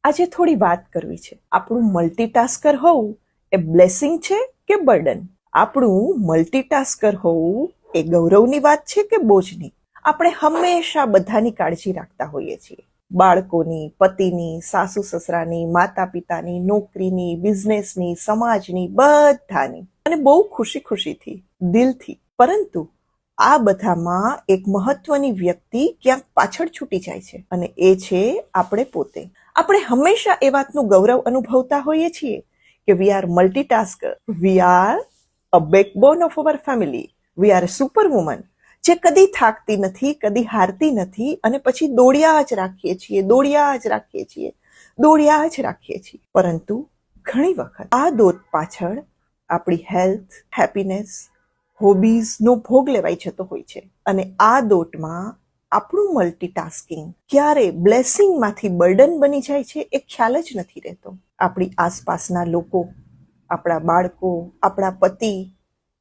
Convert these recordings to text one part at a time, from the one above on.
આજે થોડી વાત કરવી છે. આપણું મલ્ટીટાસ્કર હોવું એ બ્લેસિંગ છે કે બર્ડન? આપણું મલ્ટીટાસ્કર હોવું એ ગૌરવની વાત છે કે બોજની? આપણે હંમેશા બધાની કાળજી રાખતા હોઈએ છીએ. બાળકોની, પતિની, સાસુ સસરાની, માતા પિતાની, નોકરીની, બિઝનેસની, સમાજની, બધાની, અને બહુ ખુશી ખુશીથી, દિલથી. પરંતુ આ બધામાં એક મહત્વની વ્યક્તિ ક્યાંક પાછળ છૂટી જાય છે, અને એ છે આપણે પોતે. આપણે હંમેશા એ વાતનું ગૌરવ અનુભવતા હોઈએ છીએ કે we are multitasker, we are a backbone of our family, we are a super woman, જે કદી થાકતી નથી, કદી હારતી નથી, અને પછી દોડ્યા જ રાખીએ છીએ. પરંતુ ઘણી વખત આ દોડ પાછળ આપણી હેલ્થ, હેપીનેસ, હોબીઝનો ભોગ લેવાઈ જતો હોય છે. અને આ દોટમાં આપણું મલ્ટીટાસ્કિંગ ક્યારે બ્લેસિંગમાંથી બર્ડન બની જાય છે એ ખ્યાલ જ નથી રહેતો. આપણી આસપાસના લોકો, આપણા બાળકો, આપણા પતિ,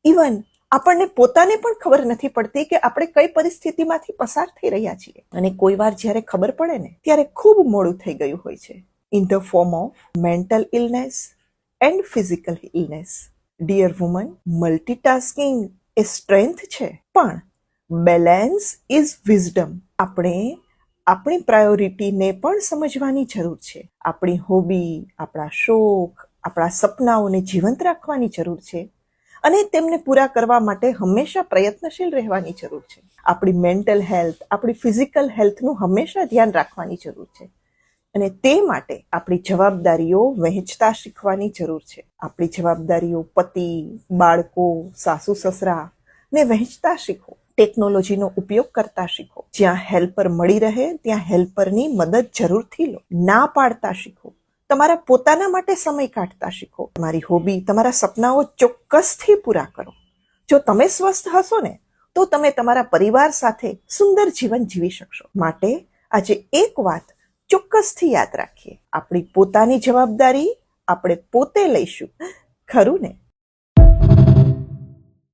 ઇવન આપણને પોતાને પણ ખબર નથી પડતી કે આપણે કઈ પરિસ્થિતિમાંથી પસાર થઈ રહ્યા છીએ. અને કોઈ વાર જ્યારે ખબર પડે ને, ત્યારે ખૂબ મોડું થઈ ગયું હોય છે. In the form of mental illness and physical illness. Dear woman, multitasking એ સ્ટ્રેન્થ છે, પણ બેલેન્સ ઇઝ વિઝડમ. આપણે આપણી પ્રાયોરિટીને પણ સમજવાની જરૂર છે. આપણી હોબી, આપણા શોખ, આપણા સપનાઓને જીવંત રાખવાની જરૂર છે, અને તેમને પૂરા કરવા માટે હંમેશા પ્રયત્નશીલ રહેવાની જરૂર છે. આપણી મેન્ટલ હેલ્થ, આપણી ફિઝિકલ હેલ્થનું હંમેશા ધ્યાન રાખવાની જરૂર છે. અને તે માટે આપણી જવાબદારીઓ વહેંચતા શીખવાની જરૂર છે. આપણી જવાબદારીઓ પતિ, બાળકો, સાસુ સસરા ને વહેંચતા શીખો. ટેકનોલોજીનો ઉપયોગ કરતા શીખો. જ્યાં હેલ્પર મળી રહે ત્યાં હેલ્પરની મદદ જરૂરથી લો. ના પાડતા શીખો. તમારા પોતાના માટે સમય કાઢતા શીખો. તમારી હોબી, તમારા સપનાઓ ચોક્કસથી પૂરા કરો. જો તમે સ્વસ્થ હશો ને, તો તમે તમારા પરિવાર સાથે સુંદર જીવન જીવી શકશો. માટે આજે એક વાત ચોક્કસથી યાદ રાખીએ. આપણી પોતાની જવાબદારી આપણે પોતે લઈશું, ખરું ને?